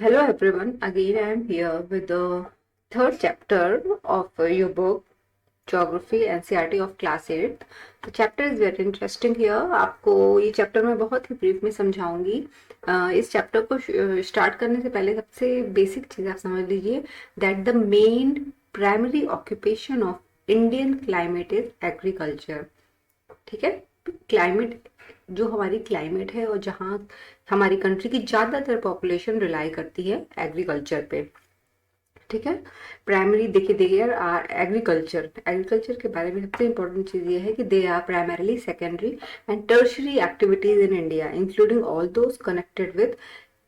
Hello everyone, again I am here with the third chapter of your book Geography NCERT of Class 8. The chapter is very interesting here. आपको ये chapter मैं बहुत ही brief में समझाऊंगी. इस chapter को start करने से पहले सबसे बेसिक चीज़ आप समझ लीजिए that the main primary occupation of Indian climate is agriculture. ठीक है. क्लाइमेट जो हमारी क्लाइमेट है और जहाँ हमारी कंट्री की ज़्यादातर पॉपुलेशन रिलाई करती है एग्रीकल्चर पे. ठीक है. प्राइमरी देखिए यार एग्रीकल्चर एग्रीकल्चर के बारे में सबसे इंपॉर्टेंट चीज़ ये है कि they are primarily secondary and tertiary activities in India including all those connected with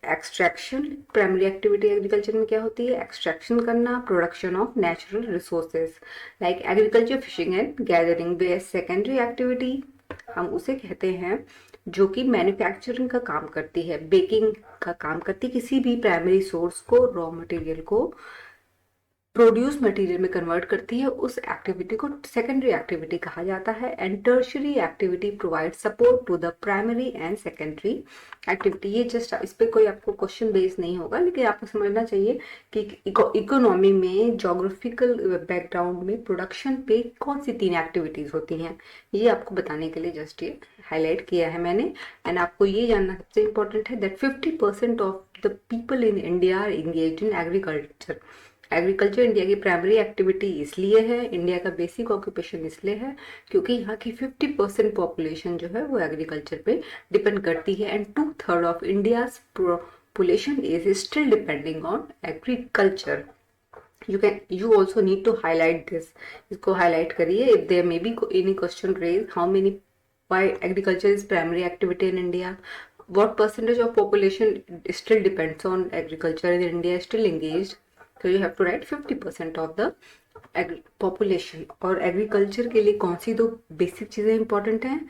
extraction. Primary activity agriculture में क्या होती है? एक्सट्रैक्शन करना, production of natural resources like agriculture, fishing and gathering. Base secondary activity हम उसे कहते हैं जो कि मैन्युफैक्चरिंग का काम करती है, बेकिंग का काम करती है, किसी भी प्राइमरी सोर्स को, रॉ मटेरियल को प्रोड्यूस मटेरियल में कन्वर्ट करती है. उस एक्टिविटी को सेकेंडरी एक्टिविटी कहा जाता है. And tertiary activity provide support to the primary and secondary activity. ये जस्ट इस पे कोई आपको क्वेश्चन बेस नहीं होगा, लेकिन आपको समझना चाहिए कि इकोनॉमी में, जोग्राफिकल बैकग्राउंड में प्रोडक्शन पे कौन सी 3 एक्टिविटीज होती हैं, ये आपको बताने के लिए जस्ट ये हाईलाइट किया है मैंने. एंड आपको ये जानना सबसे इंपॉर्टेंट है that 50% of the people in India are engaged in agriculture. Agriculture India की प्राइमरी एक्टिविटी इसलिए है, इंडिया का बेसिक ऑक्यूपेशन इसलिए है क्योंकि यहाँ की 50% पॉपुलेशन जो है वो एग्रीकल्चर पे डिपेंड करती है. And 2/3 of India's population is still depending on agriculture. you also need to highlight this. इसको हाईलाइट करिए. If there may be any question raise, how many, why agriculture is primary activity in India, what percentage of population still depends on agriculture in India, still engaged. So you have to write 50% of the population. और agriculture के लिए कौन सी 2 basic चीज़ें important हैं?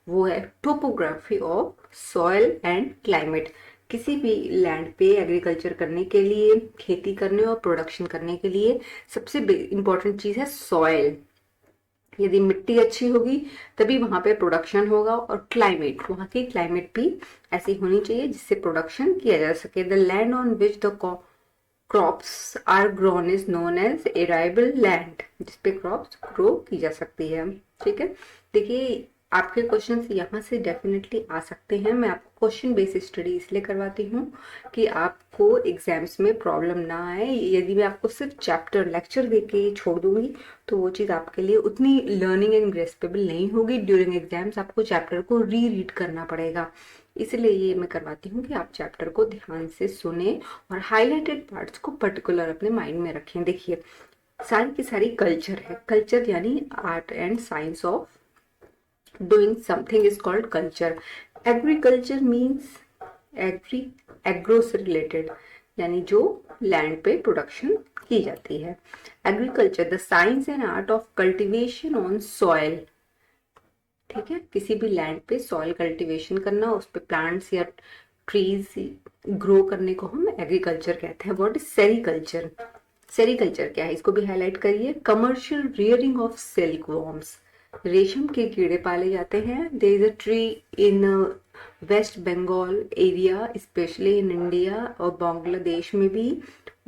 वो है topography of soil and climate. किसी भी लैंड पे एग्रीकल्चर करने के लिए, खेती करने और प्रोडक्शन करने के लिए सबसे इंपॉर्टेंट चीज़ है सॉइल. यदि मिट्टी अच्छी होगी तभी वहां पे प्रोडक्शन होगा. और क्लाइमेट, वहां की क्लाइमेट भी ऐसी होनी चाहिए जिससे प्रोडक्शन किया जा सके. The land on which the crops are grown is known as arable land. जिसपे क्रॉप्स ग्रो की जा सकती है. ठीक है. देखिए आपके क्वेश्चंस यहाँ से डेफिनेटली आ सकते हैं. मैं आपको क्वेश्चन बेस्ड स्टडी इसलिए करवाती हूँ कि आपको एग्जाम्स में प्रॉब्लम ना आए. यदि मैं आपको सिर्फ चैप्टर लेक्चर देके छोड़ दूंगी तो वो चीज़ आपके लिए उतनी लर्निंग एंड ग्रेस्पेबल नहीं होगी. ड्यूरिंग एग्जाम्स आपको चैप्टर को रीड करना पड़ेगा. इसलिए ये मैं करवाती हूँ कि आप चैप्टर को ध्यान से सुने और हाईलाइटेड पार्ट्स को पर्टिकुलर अपने माइंड में रखें. देखिए सारी की सारी कल्चर है. कल्चर यानी art and science of doing something is called culture. Agriculture means agro से related, यानी जो लैंड पे प्रोडक्शन की जाती है. Agriculture the science and art of cultivation on soil. ठीक है. किसी भी लैंड पे सॉइल कल्टीवेशन करना, उस पे प्लांट्स या ट्रीज ग्रो करने को हम एग्रीकल्चर कहते हैं. What is sericulture? सेरीकल्चर क्या है, इसको भी हाईलाइट करिए. Commercial rearing of silk worms. रेशम के कीड़े पाले जाते हैं. There is a tree in West Bengal area, specially in India और बांग्लादेश में भी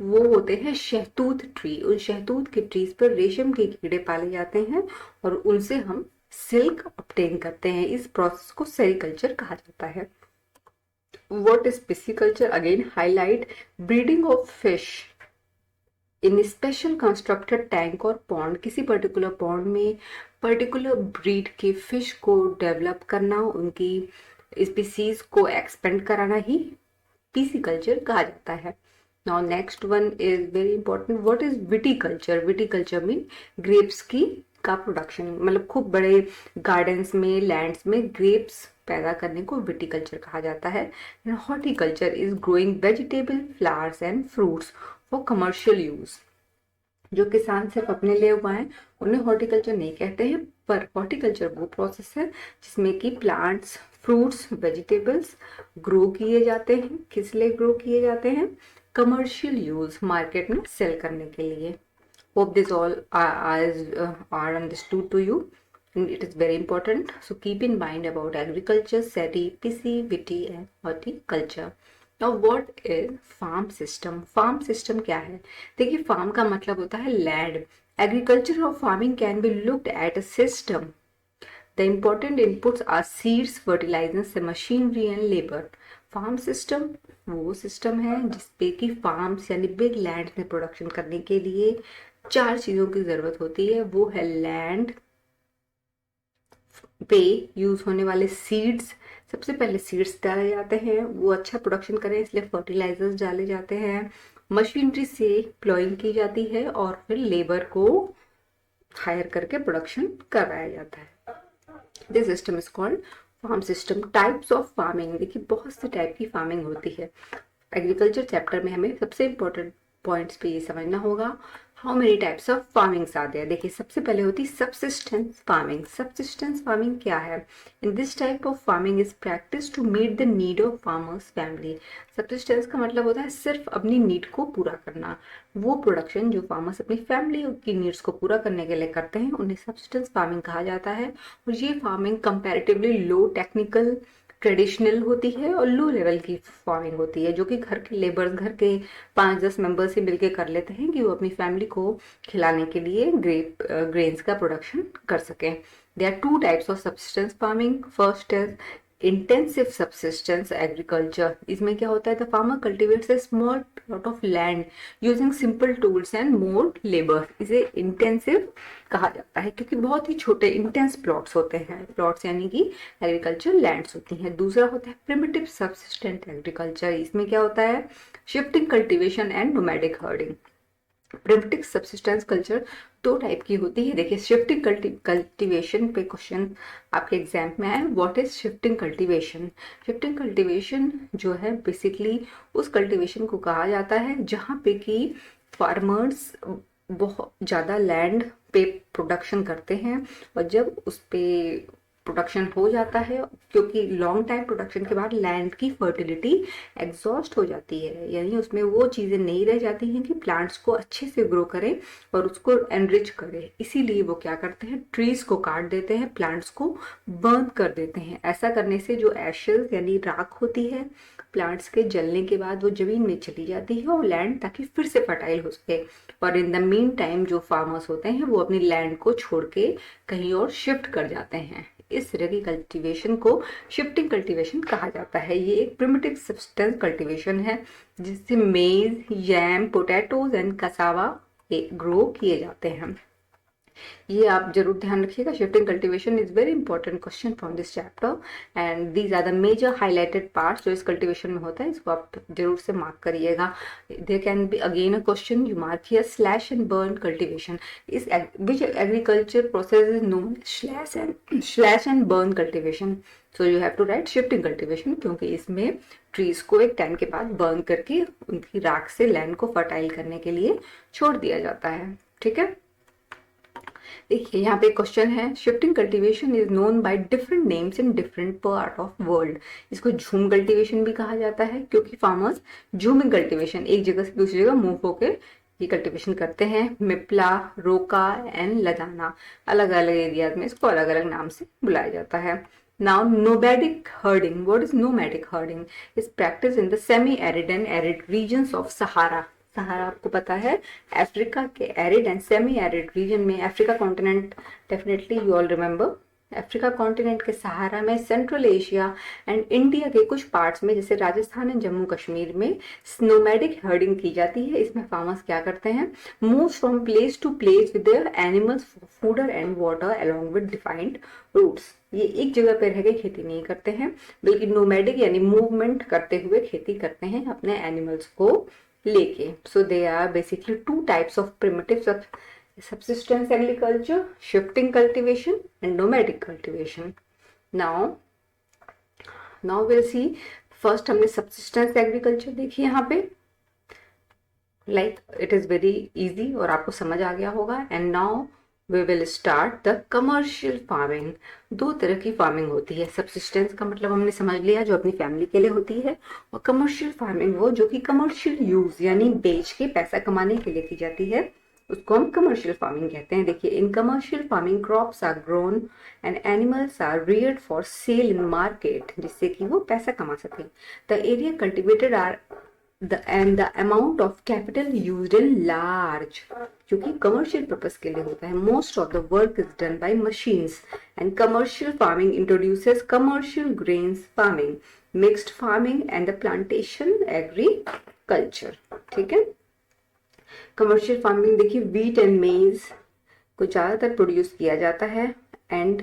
वो होते हैं शहतूत ट्री. उन शहतूत के ट्रीज पर रेशम के कीड़े पाले जाते हैं और उनसे हम सिल्क ऑब्टेन करते हैं. इस प्रोसेस को सेरीकल्चर कहा जाता है. What is pisciculture? Again highlight breeding of fish in special constructed tank और पॉन्ड. किसी पर्टिकुलर पॉन्ड में पर्टिकुलर ब्रीड के फिश को डेवलप करना, उनकी स्पीसीज को एक्सपेंड कराना ही पिसिकल्चर कहा जाता है. Now next one is very important. What is viticulture? Viticulture mean grapes की का प्रोडक्शन, मतलब खूब बड़े गार्डन्स में, लैंड्स में ग्रेप्स पैदा करने को विटिकल्चर कहा जाता है. Horticulture is growing vegetable, flowers and fruits for commercial use. जो किसान सिर्फ अपने लिए उगाएं उन्हें हॉर्टिकल्चर नहीं कहते हैं, पर हॉर्टिकल्चर वो प्रोसेस है जिसमें कि प्लांट्स, फ्रूट्स, वेजिटेबल्स ग्रो किए जाते हैं. किस लिए ग्रो किए जाते हैं? कमर्शियल यूज, मार्केट में सेल करने के लिए. Hope this all are understood to you. And it is very important. So keep in mind about agriculture, SETI, PC, WITI and horticulture. Now what is farm system? Farm system क्या है? देखिए, farm का मतलब होता है land. Agriculture और farming can be looked at a system. The important inputs are seeds, fertilizers, machinery and labor. Farm system वो system है जिसपे कि फार्म्स यानी बिग लैंड में प्रोडक्शन करने के लिए 4 चीज़ों की ज़रूरत होती है. वो है लैंड पे यूज़ होने वाले सीड्स. सबसे पहले सीड्स डाले जाते हैं, वो अच्छा प्रोडक्शन करें इसलिए फर्टिलाइजर्स डाले जाते हैं. मशीनरी से प्लॉइंग की जाती है और फिर लेबर को हायर करके प्रोडक्शन करवाया जाता है. This system is called farm system. Types of farming, देखिए बहुत से टाइप की फार्मिंग होती है. एग्रीकल्चर चैप्टर में हमें सबसे इंपॉर्टेंट पॉइंट्स पे ये समझना होगा how many types of farmings are there. देखिए सबसे पहले होती है सबसिस्टेंस फार्मिंग. सबसिस्टेंस फार्मिंग क्या है? In this type of farming is practice to meet the need of farmers family. Subsistence का मतलब होता है सिर्फ अपनी नीड को पूरा करना. वो प्रोडक्शन जो फार्मर्स अपनी फैमिली की नीड्स को पूरा करने के लिए करते हैं उन्हें सबसिस्टेंस फार्मिंग कहा जाता है. और ये फार्मिंग कंपैरेटिवली लो टेक्निकल ट्रेडिशनल होती है और लो लेवल की फार्मिंग होती है, जो कि घर के लेबर्स, घर के 5-10 मेंबर्स ही मिलके कर लेते हैं कि वो अपनी फैमिली को खिलाने के लिए ग्रेन्स का प्रोडक्शन कर सकें. There are 2 types of subsistence farming. First is intensive subsistence agriculture. इसमें क्या होता है? The farmer cultivates a small plot of land using simple tools and more labour. इसे इंटेंसिव कहा जाता है क्योंकि बहुत ही छोटे इंटेंस प्लॉट्स होते हैं. प्लॉट्स यानी कि एग्रीकल्चर लैंड्स होती हैं. दूसरा होता है प्रिमिटिव सब्सिस्टेंट एग्रीकल्चर. इसमें क्या होता है? Shifting cultivation and nomadic herding. Primitive subsistence culture 2 type की होती है. देखिए शिफ्टिंग कल्टिवेशन पे क्वेश्चन आपके एग्जाम में आए. What is shifting cultivation? Shifting cultivation जो है बेसिकली उस कल्टिवेशन को कहा जाता है जहाँ पे कि फार्मर्स बहुत ज़्यादा लैंड पे प्रोडक्शन करते हैं और जब उस पे प्रोडक्शन हो जाता है, क्योंकि लॉन्ग टाइम प्रोडक्शन के बाद लैंड की फर्टिलिटी एग्जॉस्ट हो जाती है, यानी उसमें वो चीज़ें नहीं रह जाती हैं कि प्लांट्स को अच्छे से ग्रो करें और उसको एनरिच करें. इसीलिए वो क्या करते हैं? ट्रीज को काट देते हैं, प्लांट्स को बर्न कर देते हैं. ऐसा करने से जो एशेस यानी राख होती है प्लांट्स के जलने के बाद वो जमीन में चली जाती है और लैंड ताकि फिर से फर्टाइल हो सके. और इन द मीन टाइम जो फार्मर्स होते हैं वो अपनी लैंड को छोड़ के कहीं और शिफ्ट कर जाते हैं. इस तरह की कल्टीवेशन को शिफ्टिंग कल्टीवेशन कहा जाता है. ये एक प्रिमिटिव सब्सिस्टेंस कल्टीवेशन है जिससे maize, yam, potatoes and cassava grow किए जाते हैं. ये आप जरूर ध्यान रखिएगा. Shifting cultivation is very important question from this chapter and these are the major highlighted parts जो इस कल्टीवेशन में होता है. इसको आप जरूर से मार्क करिएगा. There can be again a question, you mark here slash and burn cultivation. इस which agriculture process is known slash and burn cultivation. So you have to write shifting cultivation क्योंकि इसमें ट्रीज को एक time के बाद burn करके उनकी राख से लैंड को फर्टाइल करने के लिए छोड़ दिया जाता है. ठीक है. देखिए यहाँ पे क्वेश्चन है, shifting cultivation is known by different names in different part of world. इसको झूम कल्टीवेशन भी कहा जाता है क्योंकि फार्मर्स झूमिंग कल्टीवेशन एक जगह से दूसरी जगह मूव होकर ये कल्टीवेशन करते हैं. मिप्ला, रोका एंड लदाना, अलग अलग एरियाज में इसको अलग अलग नाम से बुलाया जाता है. Now nomadic herding. What is nomadic herding? Is practiced in the semi-arid and arid regions of Sahara. सहारा आपको पता है अफ्रीका के arid and semi arid region में. Africa continent definitely you all remember. Africa continent के Sahara में, central Asia and India के कुछ parts में जैसे राजस्थान एंड जम्मू कश्मीर में नोमैडिक हर्डिंग की जाती है. इसमें फार्मर्स क्या करते हैं? Move from place to place with their animals for food and water along with defined routes. ये एक जगह पर रह के खेती नहीं करते हैं बल्कि नोमैडिक यानी मूवमेंट करते हुए खेती करते हैं अपने एनिमल्स को लेके. So they are basically 2 types of primitive subsistence agriculture, shifting cultivation and nomadic cultivation. Now we'll see. First हमने subsistence agriculture देखी यहाँ पे. Like it is very easy और आपको समझ आ गया होगा. And now we will start the commercial farming. 2 तरह की फार्मिंग होती है. सब्सिस्टेंस का मतलब हमने समझ लिया जो अपनी फैमिली के लिए होती है, और कमर्शियल फार्मिंग वो जो कि कमर्शियल यूज यानी बेच के पैसा कमाने के लिए की जाती है. उसको हम कमर्शियल फार्मिंग कहते हैं। देखिए, in commercial farming crops are grown and animals are reared for sale in market, जिससे कि वो पैसा कमा सके। The area cultivated are the amount of capital used in large, क्योंकि कमर्शियल पर्पस के लिए होता है। Most of the work is done by machines and commercial farming introduces commercial grains farming, mixed farming and the plantation agriculture. ठीक है, commercial farming देखिए wheat and मेज को ज्यादातर प्रोड्यूस किया जाता है and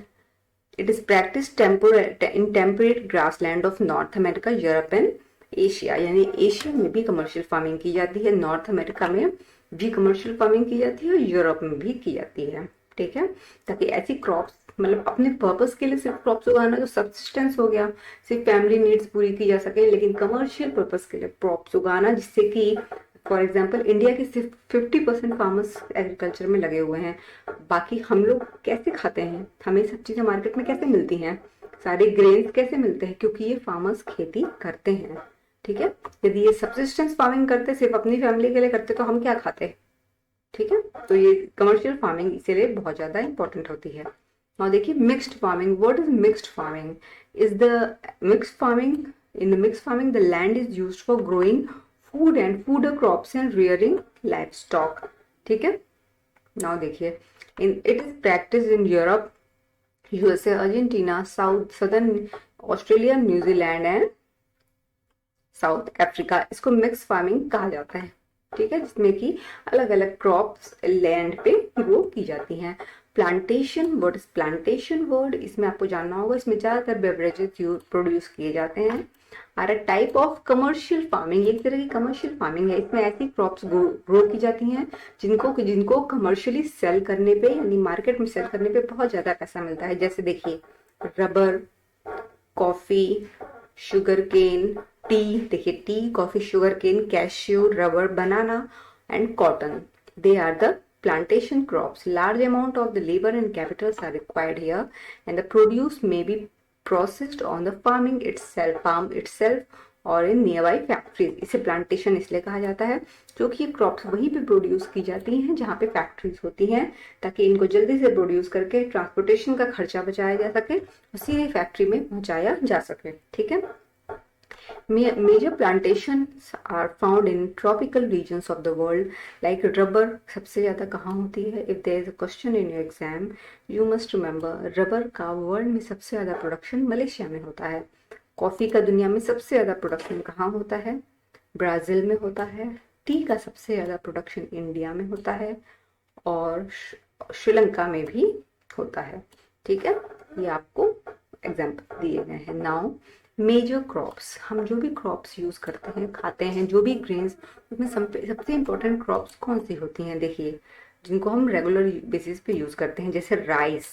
it is practice in temperate grassland of north America, Europe and Asia. यानी एशिया में भी कमर्शियल फार्मिंग की जाती है, नॉर्थ अमेरिका में भी कमर्शियल फार्मिंग की जाती है और यूरोप में भी की जाती है। ठीक है, ताकि ऐसी क्रॉप्स, मतलब अपने पर्पस के लिए सिर्फ क्रॉप्स उगाना जो सब्सिस्टेंस हो गया, सिर्फ फैमिली नीड्स पूरी की जा सके, लेकिन कमर्शियल पर्पस के लिए क्रॉप्स उगाना जिससे कि फॉर एग्जाम्पल इंडिया के सिर्फ 50% फार्मर्स एग्रीकल्चर में लगे हुए हैं। बाकी हम लोग कैसे खाते हैं, हमें सब चीजें मार्केट में कैसे मिलती हैं, सारे ग्रेन्स कैसे मिलते हैं, क्योंकि ये फार्मर्स खेती करते हैं। ठीक है, यदि ये सब्सिस्टेंस फार्मिंग करते, सिर्फ अपनी फैमिली के लिए करते, तो हम क्या खाते। ठीक है, तो ये कमर्शियल फार्मिंग इसीलिए बहुत ज्यादा इंपॉर्टेंट होती है। और देखिए mixed farming, what is mixed farming? Is the mixed farming, in the mixed farming the land is used for growing food and fodder crops and rearing life stock. ठीक है, now देखिए in it is practice in Europe, USA, Argentina, southern Australia, New Zealand and south Africa. इसको mix farming कहा जाता है। ठीक है, जिसमें कि अलग अलग क्रॉप्स लैंड पे ग्रो की जाती हैं। Plantation, what is plantation word, इसमें आपको जानना होगा। इसमें ज्यादातर बेवरेजेस प्रोड्यूस किए जाते हैं। Are a type of commercial farming, एक तरह की कमर्शियल फार्मिंग है। इसमें ऐसी क्रॉप्स ग्रो की जाती हैं जिनको कमर्शियली सेल करने पे, यानी मार्केट में सेल करने पे बहुत ज्यादा पैसा मिलता है। जैसे देखिए rubber, coffee, sugar cane, tea, देखिए tea, coffee, sugar cane, cashew, rubber, banana and cotton, they are the plantation crops. Large amount of the labor and capitals are required here, and the produce may be processed on the farm itself और in near by factories. इसे plantation इसलिए कहा जाता है क्योंकि ये crops वहीं पे प्रोड्यूस की जाती हैं जहाँ पे फैक्ट्रीज होती हैं, ताकि इनको जल्दी से प्रोड्यूस करके ट्रांसपोर्टेशन का खर्चा बचाया जा सके और सीधे फैक्ट्री में पहुंचाया जा सके। ठीक है, Major plantations are found in tropical regions of the world, like rubber सबसे ज्यादा कहाँ होती है? If there is a question in your exam, you must remember rubber का वर्ल्ड में सबसे ज्यादा प्रोडक्शन मलेशिया में होता है। कॉफी का दुनिया में सबसे ज्यादा प्रोडक्शन कहाँ होता है? ब्राजील में होता है। टी का सबसे ज्यादा प्रोडक्शन इंडिया में होता है और श्रीलंका में भी होता है। ठीक है, ये आपको एग्जाम्पल दिए गए हैं। नाउ मेजर क्रॉप्स, हम जो भी क्रॉप्स यूज करते हैं, खाते हैं, जो भी ग्रेन्स, उसमें सबसे इंपॉर्टेंट क्रॉप्स कौन सी होती हैं? देखिए, जिनको हम रेगुलर बेसिस पे यूज करते हैं, जैसे rice.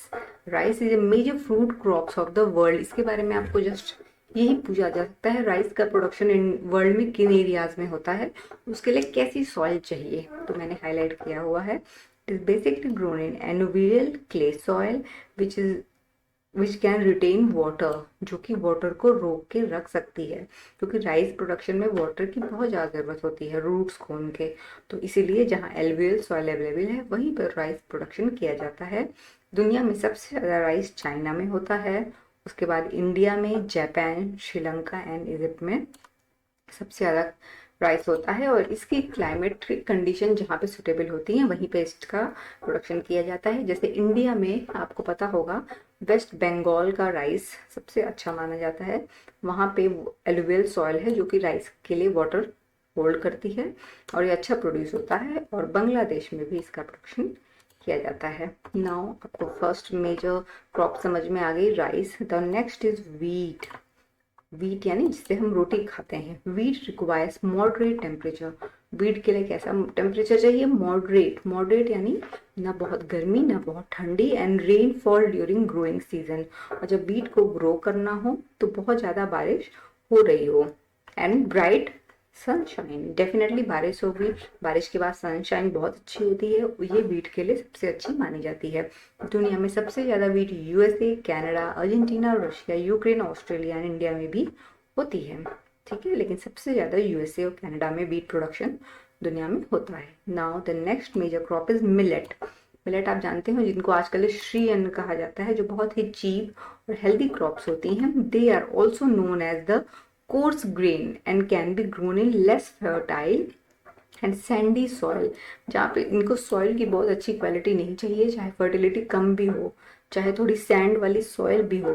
Rice is a major fruit crops of the world. इसके बारे में आपको जस्ट यही पूछा जा सकता है, राइस का प्रोडक्शन इन वर्ल्ड में किन एरियाज में होता है, उसके लिए कैसी सॉइल चाहिए, तो मैंने हाईलाइट किया हुआ है। It is basically grown in alluvial clay soil which can retain water, जो कि वाटर को रोक के रख सकती है, क्योंकि राइस प्रोडक्शन में वाटर की बहुत ज़्यादा ज़रूरत होती है रूट्स को उनके, तो इसीलिए जहाँ एलुवियल सॉइल अवेलेबल है वहीं पर राइस प्रोडक्शन किया जाता है। दुनिया में सबसे ज़्यादा राइस चाइना में होता है, उसके बाद इंडिया में, जापान, श्रीलंका एंड इजिप्ट में सबसे ज़्यादा राइस होता है, और इसकी क्लाइमेट्रिक कंडीशन जहाँ पे सुटेबल होती हैं वहीं पे इसका प्रोडक्शन किया जाता है। जैसे इंडिया में आपको पता होगा वेस्ट बंगाल का राइस सबसे अच्छा माना जाता है, वहाँ पे एलुवियल सॉइल है जो कि राइस के लिए वाटर होल्ड करती है और ये अच्छा प्रोड्यूस होता है, और बांग्लादेश में भी इसका प्रोडक्शन किया जाता है। नाउ आपको फर्स्ट मेजर क्रॉप समझ में आ गई, rice. The next is wheat. Wheat यानी जिससे हम रोटी खाते हैं। Wheat requires moderate temperature. Wheat के लिए कैसा टेम्परेचर चाहिए? मॉडरेट। मॉडरेट यानी ना बहुत गर्मी ना बहुत ठंडी, and rain fall during growing season. और जब वीट को ग्रो करना हो तो बहुत ज़्यादा बारिश हो रही हो, एंड ब्राइट सनशाइन। डेफिनेटली बारिश होगी, बारिश के बाद सनशाइन बहुत अच्छी होती है, ये वीट के लिए सबसे अच्छी मानी जाती है। दुनिया में सबसे ज़्यादा wheat USA, Canada, Argentina, Russia, Ukraine, Australia and India में भी होती है। ठीक है, लेकिन सबसे ज़्यादा यूएसए और कनाडा में वीट प्रोडक्शन दुनिया में होता है। Now the next major crop is millet. Millet आप जानते हो जिनको आजकल श्री अन्न कहा जाता है, जो बहुत ही चीप और हेल्दी क्रॉप्स होती हैं। They are also known as the coarse grain and can be grown in less fertile and sandy soil, जहाँ पे इनको सॉइल की बहुत अच्छी क्वालिटी नहीं चाहिए, चाहे फर्टिलिटी कम भी हो, चाहे थोड़ी सैंड वाली सॉइल भी हो,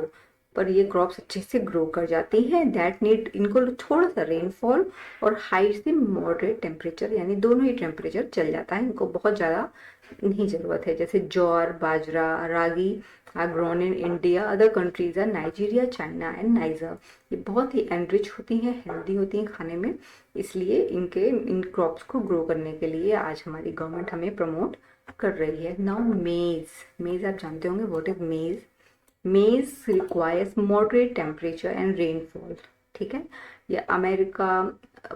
पर ये क्रॉप्स अच्छे से ग्रो कर जाती हैं। दैट नीड, इनको थोड़ा सा रेनफॉल और हाई से मॉडरेट टेम्परेचर, यानी दोनों ही टेम्परेचर चल जाता है, इनको बहुत ज़्यादा नहीं ज़रूरत है। जैसे jowar, bajra, ragi are grown in India, other countries are Nigeria, China and Niger. ये बहुत ही एनरिच होती हैं, हेल्दी होती हैं खाने में, इसलिए इन क्रॉप्स को ग्रो करने के लिए आज हमारी गवर्नमेंट हमें प्रमोट कर रही है। नाउ मेज। मेज आप जानते होंगे, व्हाट इज मेज? मेज requires moderate temperature and rainfall, ठीक है। ये America,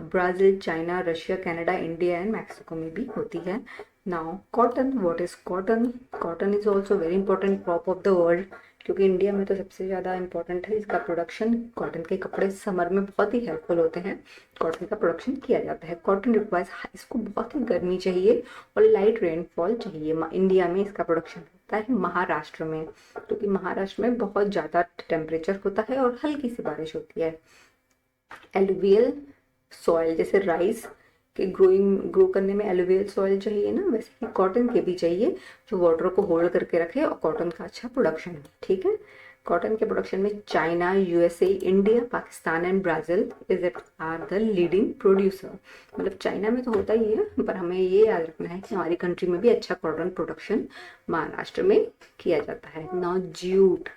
Brazil, China, Russia, Canada, India and Mexico में भी होती है। Now cotton. What is cotton? Cotton is also very important crop of the world, क्योंकि इंडिया में तो सबसे ज़्यादा इंपॉर्टेंट है इसका प्रोडक्शन। कॉटन के कपड़े समर में बहुत ही हेल्पफुल होते हैं, कॉटन का प्रोडक्शन किया जाता है। कॉटन रिक्वायर्स, इसको बहुत ही गर्मी चाहिए और लाइट रेनफॉल चाहिए। इंडिया में इसका प्रोडक्शन होता है महाराष्ट्र में, क्योंकि महाराष्ट्र में बहुत ज़्यादा टेम्परेचर होता है और हल्की सी बारिश होती है। एलुवियल सॉइल, जैसे राइस के ग्रो करने में एलुवियल सॉइल चाहिए ना, वैसे ही कॉटन के भी चाहिए, जो वाटर को होल्ड करके रखे और कॉटन का अच्छा प्रोडक्शन हो, ठीक है। कॉटन के प्रोडक्शन में China, USA, India, Pakistan and Brazil is are the leading producer. मतलब चाइना में तो होता ही है, पर हमें ये याद रखना है कि हमारी कंट्री में भी अच्छा कॉटन प्रोडक्शन महाराष्ट्र में किया जाता है। Now jute.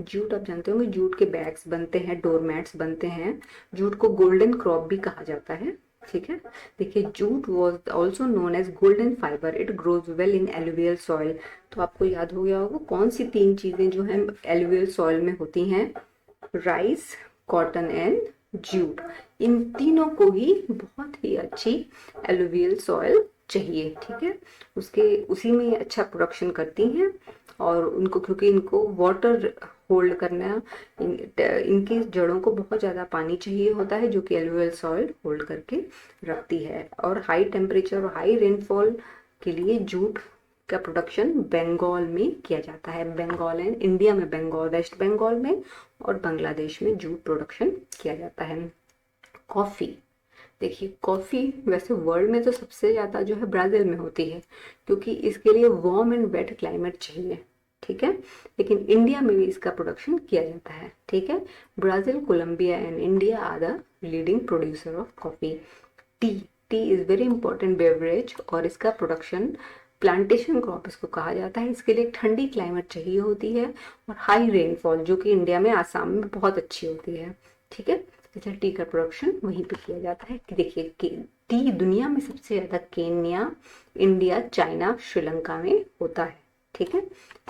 जूट आप जानते होंगे, जूट के बैग्स बनते हैं, डोरमैट्स बनते हैं। जूट को गोल्डन क्रॉप भी कहा जाता है, ठीक है। देखिए, jute was also known as golden fibre, it grows well in alluvial soil. तो आपको याद हो गया होगा कौन सी तीन चीजें जो हैं एलुवियल सॉइल में होती हैं? Rice, cotton and jute. इन तीनों को ही बहुत ही अच्छी एलुवियल सॉइल चाहिए, ठीक है। उसी में ये अच्छा प्रोडक्शन करती हैं, और उनको, क्योंकि इनको वाटर होल्ड करना, इनकी जड़ों को बहुत ज़्यादा पानी चाहिए होता है, जो कि एलुवियल सॉइल होल्ड करके रखती है। और हाई टेम्परेचर और हाई रेनफॉल के लिए जूट का प्रोडक्शन बंगाल में किया जाता है। बंगाल एंड इंडिया में, बंगाल, वेस्ट बंगाल में और बांग्लादेश में जूट प्रोडक्शन किया जाता है। कॉफ़ी। देखिए, कॉफ़ी वैसे वर्ल्ड में तो सबसे ज़्यादा जो है ब्राज़ील में होती है, क्योंकि इसके लिए वार्म एंड वेट क्लाइमेट चाहिए, ठीक है। लेकिन इंडिया में भी इसका प्रोडक्शन किया जाता है, ठीक है। Brazil, Colombia and India are the leading producer of coffee. Tea. Tea is very important beverage, और इसका प्रोडक्शन प्लांटेशन क्रॉप इसको कहा जाता है। इसके लिए ठंडी क्लाइमेट चाहिए होती है और हाई रेनफॉल, जो कि इंडिया में, आसाम में बहुत अच्छी होती है, ठीक है। जैसे टी का प्रोडक्शन वहीं पे किया जाता है। कि देखिए, टी दुनिया में सबसे ज़्यादा केन्या, इंडिया, चाइना, श्रीलंका में होता है, ठीक है,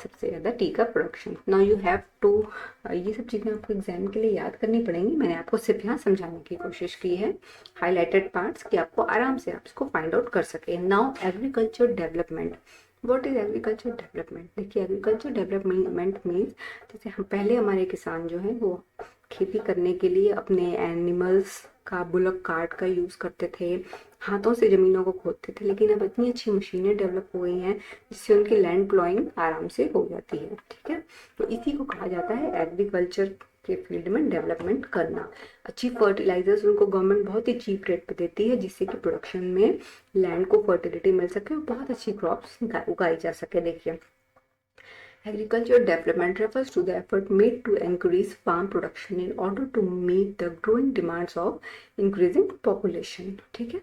सबसे ज़्यादा टी का production. Now you have to, ये सब चीज़ें आपको एग्जाम के लिए याद करनी पड़ेंगी। मैंने आपको सिर्फ यहाँ समझाने की कोशिश की है, हाईलाइटेड पार्ट्स, कि आपको आराम से आप इसको फाइंड आउट कर सके। Now agriculture development. What is agriculture development? देखिए, एग्रीकल्चर डेवलपमेंट मीन्स, जैसे हम पहले, हमारे किसान जो हैं वो खेती करने के लिए अपने एनिमल्स का, बुलक कार्ट का यूज़ करते थे, हाथों से ज़मीनों को खोदते थे। लेकिन अब इतनी अच्छी मशीनें डेवलप हो गई हैं जिससे उनकी लैंड प्लॉइंग आराम से हो जाती है, ठीक है। तो इसी को कहा जाता है एग्रीकल्चर के फील्ड में डेवलपमेंट करना। अच्छी फर्टिलाइजर्स उनको गवर्नमेंट बहुत ही चीप रेट पे देती है, जिससे कि प्रोडक्शन में लैंड को फर्टिलिटी मिल सके और बहुत अच्छी क्रॉप्स उगाई जा सके। देखिए, agriculture development refers to the effort made to increase farm production in order to meet the growing demands of increasing population, ठीक है।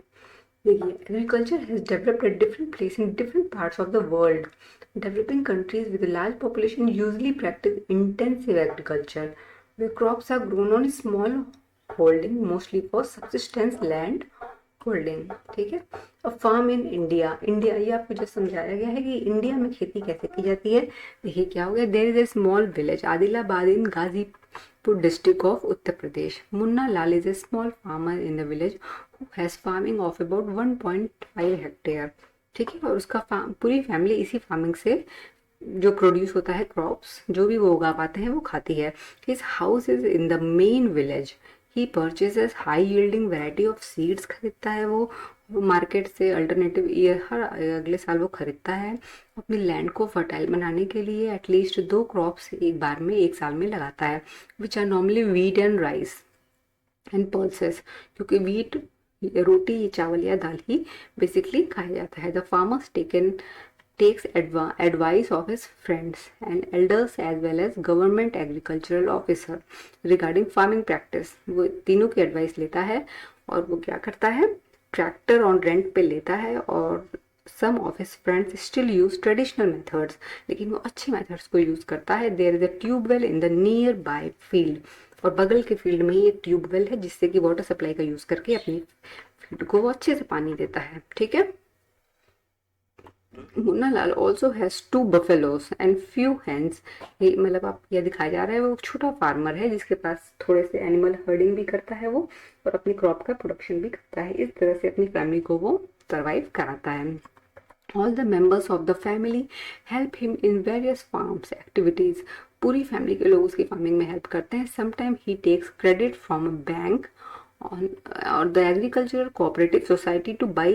देखिए, agriculture has developed at different places in different parts of the world. Developing countries with a large population usually practice intensive agriculture, where crops are grown on small holding, mostly for subsistence land holding, ठीक है। अब farm in India. India, ये आपको जो समझाया गया है कि इंडिया में खेती कैसे की जाती है। देखिए, क्या हो गया, there is a small village, Adilabad in Ghazipur district of Uttar Pradesh. Munna Lal is a small farmer in the village who has farming of about 1.5 hectare, ठीक है। और उसका पूरी फैमिली इसी फार्मिंग से जो प्रोड्यूस होता है, क्रॉप्स जो भी वो उगा पाते हैं, वो खाती है। His house is in the main village. He purchases high yielding variety of seeds, खरीदता है वो, वो मार्केट से अल्टरनेटिव ईयर हर अगले साल वो खरीदता है। अपनी लैंड को फर्टाइल बनाने के लिए एटलीस्ट 2 क्रॉप्स एक बार में एक साल में लगाता है, which are normally wheat and rice and pulses, क्योंकि वीट रोटी चावल या दाल ही बेसिकली खाया जाता है। The farmers takes advice of his friends and elders as well as government agricultural officer regarding farming practice। वो तीनों की एडवाइस लेता है और वो क्या करता है, ट्रैक्टर ऑन रेंट पे लेता है। और some of his friends still use traditional methods, लेकिन वो अच्छे मेथड्स को यूज करता है। there is a tube well in the nearby field, और बगल के फील्ड में ही एक ट्यूबवेल है जिससे कि वाटर सप्लाई का यूज करके अपनी फील्ड को वो अच्छे से पानी देता है। ठीक है। Munnalal also has 2 buffaloes and few hens। ये मतलब आप यह दिखाया जा रहा है वो छोटा फार्मर है जिसके पास थोड़े से एनिमल हर्डिंग भी करता है वो, और अपनी क्रॉप का प्रोडक्शन भी करता है। इस तरह से अपनी फैमिली को वो सर्वाइव कराता है। All the members of the family help him in various farms activities। पूरी फैमिली के लोग उसकी फार्मिंग में हेल्प करते हैं। Sometimes he takes credit from a bank on or the agricultural cooperative society to buy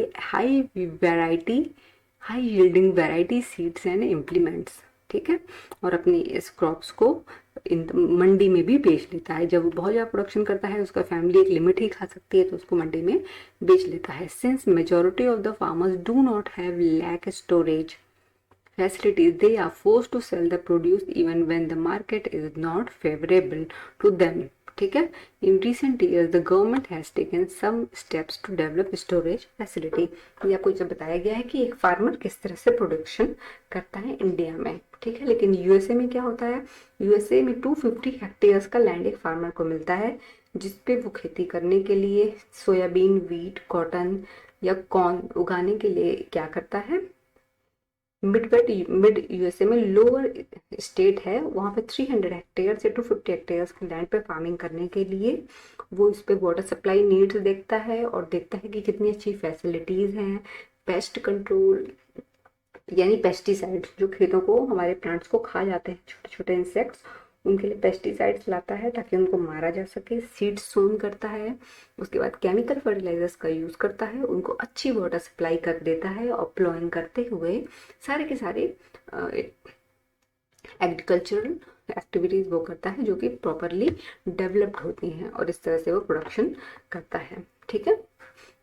high yielding variety seeds and implements. ठीक है। और अपनी इस क्रॉप्स को मंडी में भी बेच लेता है। जब वो बहुत ज़्यादा प्रोडक्शन करता है, उसका फैमिली एक लिमिट ही खा सकती है, तो उसको मंडी में बेच लेता है। Since majority of the farmers do not have lack storage facilities, they are forced to sell the produce even when the market is not favorable to them। ठीक है। In recent years the government has taken some steps to develop storage facility। ये आपको जब बताया गया है कि एक फार्मर किस तरह से प्रोडक्शन करता है इंडिया में। ठीक है। लेकिन यूएसए में क्या होता है, यूएसए में 250 हेक्टेयर्स का लैंड एक फार्मर को मिलता है जिसपे वो खेती करने के लिए सोयाबीन, वीट, कॉटन या कॉर्न उगाने के लिए क्या करता है, मिड यूएसए में लोअर स्टेट है, वहाँ पे 300 हेक्टेयर से 250 हेक्टेयर्स के लैंड पे फार्मिंग करने के लिए वो इस पे वाटर सप्लाई नीड्स देखता है और देखता है कि कितनी अच्छी फैसिलिटीज़ हैं। पेस्ट कंट्रोल यानी पेस्टिसाइड्स, जो खेतों को हमारे प्लांट्स को खा जाते हैं, छोटे छोटे इंसेक्ट्स, उनके लिए पेस्टिसाइड्स लाता है ताकि उनको मारा जा सके। सीड्स सोन करता है, उसके बाद केमिकल फर्टिलाइजर्स का यूज़ करता है, उनको अच्छी वाटर सप्लाई कर देता है और प्लॉइंग करते हुए सारे के सारे एग्रीकल्चरल एक्टिविटीज़ वो करता है जो कि प्रॉपरली डेवलप्ड होती हैं, और इस तरह से वो प्रोडक्शन करता है। ठीक है।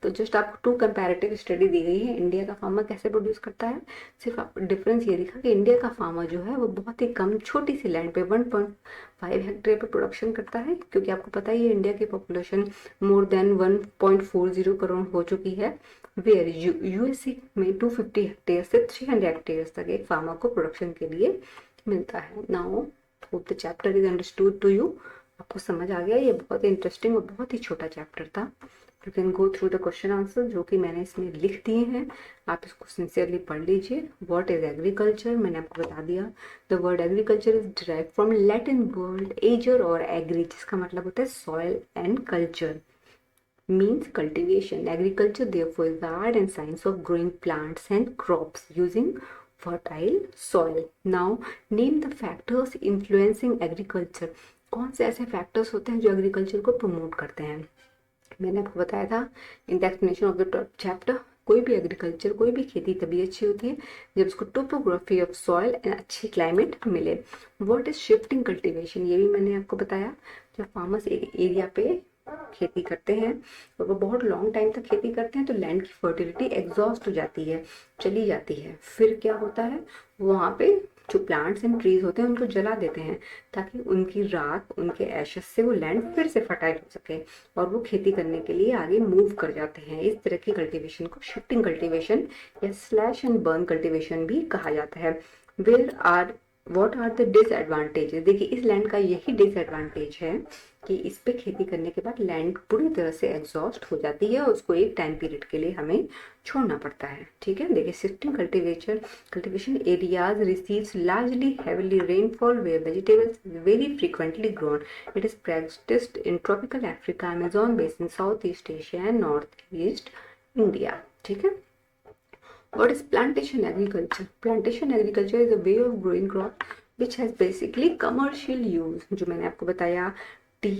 तो जस्ट आपको 2 कंपैरेटिव स्टडी दी गई है, इंडिया का फार्मर कैसे प्रोड्यूस करता है। सिर्फ आप डिफरेंस ये दिखा कि इंडिया का फार्मर जो है वो बहुत ही कम छोटी सी लैंड पे 1.5 हेक्टेयर पे प्रोडक्शन करता है, क्योंकि आपको पता ही है इंडिया की पॉपुलेशन मोर देन 1.40 करोड़ हो चुकी है। वेयर यूएसए में 250 हेक्टेयर से 300 हेक्टेयर तक एक फार्मर को प्रोडक्शन के लिए मिलता है। Now hope the chapter is understood to you. आपको समझ आ गया। ये बहुत ही इंटरेस्टिंग और बहुत ही छोटा चैप्टर था। You can go through the question answer जो कि मैंने इसमें लिख दिए हैं, आप इसको सिंसियरली पढ़ लीजिए। व्हाट इज एग्रीकल्चर, मैंने आपको बता दिया। The word agriculture is derive from Latin word ager और एग्री, जिसका मतलब होता है soil and culture, means cultivation। Agriculture therefore is the art and science of growing plants and crops using fertile soil। Now name the factors influencing agriculture। कौन से ऐसे factors होते हैं जो एग्रीकल्चर को प्रमोट करते हैं। मैंने आपको बताया था in the explanation of the chapter, कोई भी एग्रीकल्चर, कोई भी खेती तभी अच्छी होती है जब उसको टोपोग्राफी ऑफ सॉइल एंड अच्छी क्लाइमेट मिले। व्हाट इज शिफ्टिंग कल्टीवेशन, ये भी मैंने आपको बताया। जब फार्मर्स एक एरिया पे खेती करते हैं और वो बहुत लॉन्ग टाइम तक खेती करते हैं तो लैंड की फर्टिलिटी एग्जॉस्ट हो जाती है, चली जाती है। फिर क्या होता है, वहाँ पे जो प्लांट्स एंड ट्रीज होते हैं उनको जला देते हैं ताकि उनकी राख, उनके एशेस से वो लैंड फिर से फर्टाइल हो सके और वो खेती करने के लिए आगे मूव कर जाते हैं। इस तरह की कल्टीवेशन को शिफ्टिंग कल्टीवेशन या स्लैश एंड बर्न कल्टीवेशन भी कहा जाता है। व्हाट आर द डिसएडवांटेजेस, देखिए इस लैंड का यही डिसएडवांटेज है कि इस पे खेती करने के बाद लैंड पूरी तरह से एग्जॉस्ट हो जाती है और उसको एक टाइम पीरियड के लिए हमें छोड़ना पड़ता है। ठीक है। देखिए shifting cultivation areas receives largely heavily rainfall where vegetables very frequently grown. It is practised in tropical Africa, Amazon basin, south east Asia and north east India. ठीक है। What is plantation agriculture? Plantation agriculture is a way of growing crop which has basically commercial use। जो मैंने आपको बताया, tea,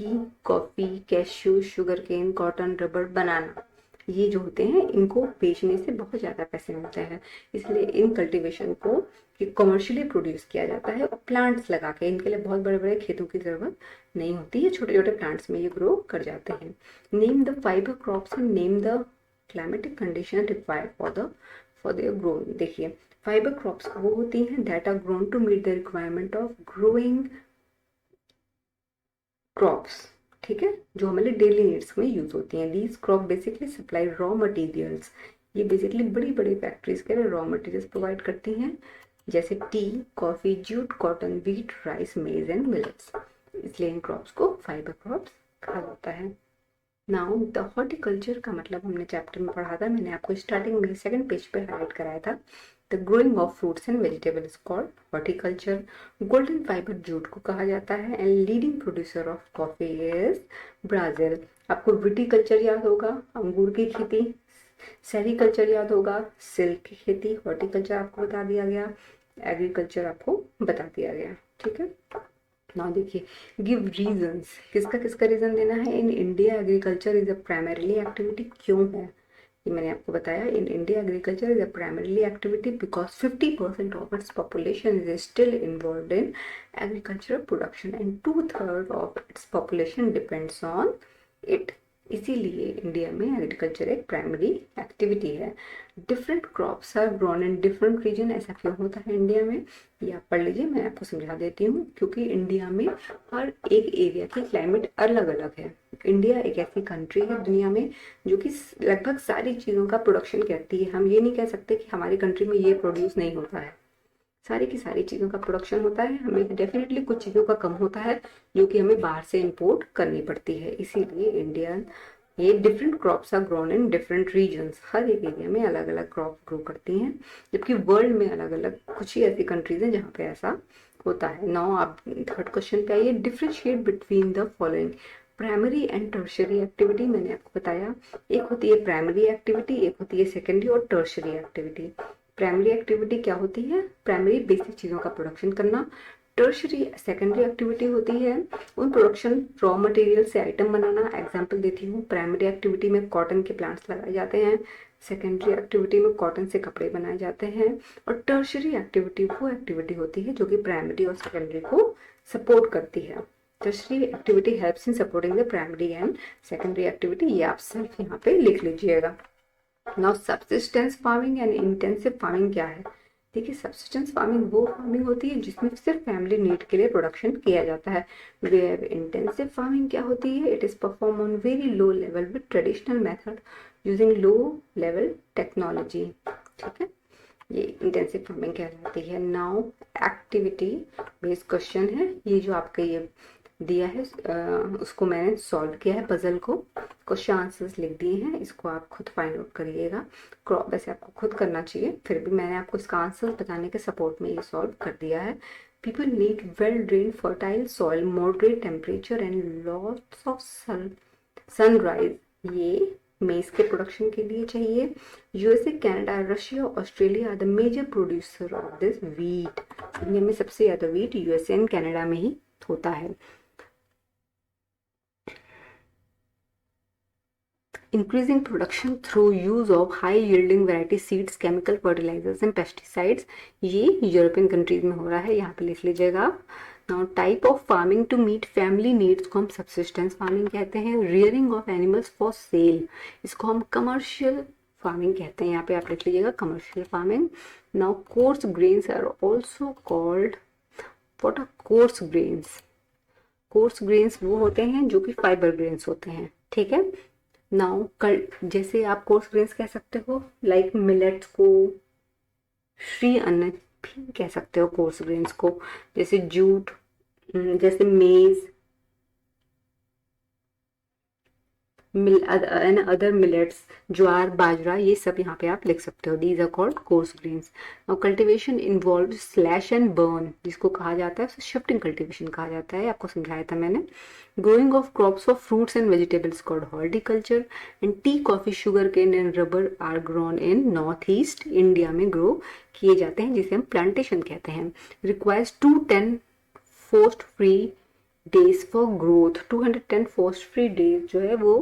coffee, cashew, sugar cane, cotton, rubber, banana, ये जो होते हैं इनको बेचने से बहुत ज़्यादा पैसे मिलते हैं, इसलिए इन कल्टीवेशन को कमर्शियली प्रोड्यूस किया जाता है। और प्लांट्स लगा के, इनके लिए बहुत बड़े बड़े खेतों की ज़रूरत नहीं होती है, छोटे छोटे प्लांट्स में ये ग्रो कर जाते हैं। Name the fibre crops and name the climatic condition required for their growing. देखिए, फाइबर क्रॉप्स वो होती हैं that are grown to meet the requirement of growing crops, ठीक है, जो हमारे डेली नीड्स में यूज होती हैं। These crop basically supply raw materials, ये बेसिकली बड़ी बड़ी फैक्ट्रीज के लिए रॉ मटेरियल्स प्रोवाइड करती हैं, जैसे T, coffee, jute, cotton, wheat, rice, मेज एंड मिलेट्स। इसलिए इन क्रॉप्स को फाइबर क्रॉप्स कहा जाता है। नाउ द हॉर्टिकल्चर का मतलब हमने चैप्टर में पढ़ा था, मैंने आपको स्टार्टिंग में सेकंड पेज पे हाईलाइट कराया था। The growing of fruits and vegetables called horticulture. Golden fibre jute को कहा जाता है। And leading producer of coffee is Brazil. आपको विटीकल्चर याद होगा, अंगूर की खेती। सेरिकल्चर याद होगा, सिल्क की खेती। हॉर्टिकल्चर आपको बता दिया गया, एग्रीकल्चर आपको बता दिया गया, ठीक है। ना देखिए, गिव रीजंस, किसका किसका रीजन देना है। In India agriculture is a primarily activity, क्यों है ये मैंने आपको बताया। In India agriculture is a primarily activity because 50% of its population is still involved in agricultural production and 2/3 of its population depends on it. इसीलिए India में agriculture एक primary activity है। Different crops are grown in different region, ऐसा क्यों होता है India में, ये आप पढ़ लीजिए, मैं आपको समझा देती हूँ। क्योंकि इंडिया में हर एक एरिया की क्लाइमेट अलग अलग है। इंडिया एक ऐसी कंट्री है दुनिया में जो कि लगभग सारी चीज़ों का प्रोडक्शन करती है। हम ये नहीं कह सकते कि हमारी कंट्री में ये प्रोड्यूस नहीं होता है, सारी की सारी चीज़ों का प्रोडक्शन होता है। हमें डेफिनेटली कुछ चीज़ों का कम होता है जो कि हमें बाहर से इंपोर्ट करनी पड़ती है। इसीलिए इंडिया, ये different crops are grown in different regions, हर एक एरिया में अलग अलग क्रॉप ग्रो करती हैं, जबकि वर्ल्ड में अलग अलग कुछ ही ऐसी कंट्रीज हैं जहाँ पे ऐसा होता है। नाउ आप थर्ड क्वेश्चन पे आइए। Differentiate between the following primary and tertiary activity. मैंने आपको बताया, एक होती है प्राइमरी एक्टिविटी, एक होती है सेकेंडरी और टर्शरी एक्टिविटी। प्राइमरी एक्टिविटी क्या होती है, प्राइमरी बेसिक चीज़ों का प्रोडक्शन करना। टर्शरी सेकेंडरी एक्टिविटी होती है उन प्रोडक्शन रॉ मटेरियल से आइटम बनाना। एग्जांपल देती हूँ, प्राइमरी एक्टिविटी में कॉटन के प्लांट्स लगाए जाते हैं, सेकेंडरी एक्टिविटी में कॉटन से कपड़े बनाए जाते हैं। और टर्शरी एक्टिविटी वो एक्टिविटी होती है जो कि प्राइमरी और सेकेंडरी को सपोर्ट करती है। Tertiary activity helps in supporting the primary and secondary activity, ये आप सिर्फ यहाँ पे लिख लीजिएगा। Now subsistence farming and intensive farming क्या है। देखिए, सब्सिस्टेंस फार्मिंग वो फार्मिंग होती है जिसमें सिर्फ फैमिली नीड के लिए प्रोडक्शन किया जाता है। वेयर इंटेंसिव फार्मिंग क्या होती है, it is perform on very low level with traditional method using low level technology, ठीक है, ये इंटेंसिव फार्मिंग कहलाती है। नाउ एक्टिविटी बेस्ड क्वेश्चन है, ये जो आपका ये दिया है उसको मैंने सॉल्व किया है, पजल को, क्वेश्चन आंसर्स लिख दिए हैं, इसको आप खुद फाइंड आउट करिएगा। क्रॉप वैसे आपको खुद करना चाहिए, फिर भी मैंने आपको इसका आंसर बताने के सपोर्ट में ये सॉल्व कर दिया है। People need well drain fertile soil, moderate temperature and lots of sunrise, ये मेज के प्रोडक्शन के लिए चाहिए। USA, Canada, Russia, Australia are the major producer of this wheat. दुनिया में सबसे ज्यादा व्हीट यूएसए एंड कनाडा में ही होता है। Increasing production through use of high yielding variety seeds, chemical fertilizers and pesticides, ये यूरोपियन कंट्रीज में हो रहा है, यहाँ पे लिख लीजिएगा। Now type of farming to meet family needs को हम सब्सिस्टेंस फार्मिंग कहते हैं। Rearing of animals for sale, इसको हम कमर्शियल फार्मिंग कहते हैं, यहाँ पे आप लिख लीजिएगा commercial farming. Now coarse grains are also called, what are coarse grains, coarse grains वो होते हैं जो कि फाइबर ग्रेन्स होते हैं, ठीक है। नाउ जैसे आप कोर्स ग्रेन्स कह सकते हो, लाइक मिलेट्स को श्री अन्न भी कह सकते हो कोर्स ग्रेन्स को, जैसे जूट, जैसे maize and other millets, jowar, bajra, ये सब यहाँ पे आप लिख सकते हो। These are called coarse grains. Now cultivation involve slash and burn, जिसको कहा जाता है उसे शिफ्टिंग कल्टीवेशन कहा जाता है, आपको समझाया था मैंने। Growing of crops of fruits and vegetables called horticulture. And tea, coffee, sugar cane and rubber are grown in north east India में ग्रो किए जाते हैं, जिसे हम प्लांटेशन कहते हैं। Requires 210 frost free days for growth, 210 frost free days जो है वो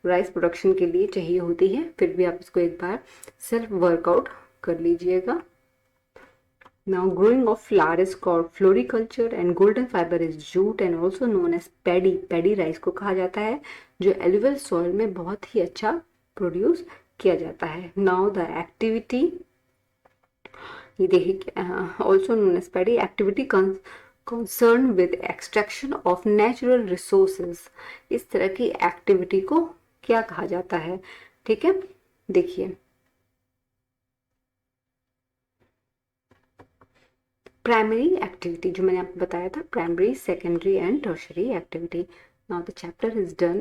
राइस प्रोडक्शन के लिए चाहिए होती है, फिर भी आप इसको एक बार सेल्फ वर्कआउट कर लीजिएगा। Now growing of flour is called floriculture and golden fiber is jute and also known as paddy. Paddy rice को कहा जाता है जो एलुवियल सॉइल में बहुत ही अच्छा प्रोड्यूस किया जाता है। Now the activity, ये देखिए also known as paddy activity concerned with extraction of natural resources, इस तरह की एक्टिविटी को क्या कहा जाता है, ठीक है। देखिए प्राइमरी एक्टिविटी जो मैंने आपको बताया था, primary, secondary and tertiary activity. Now the chapter is done.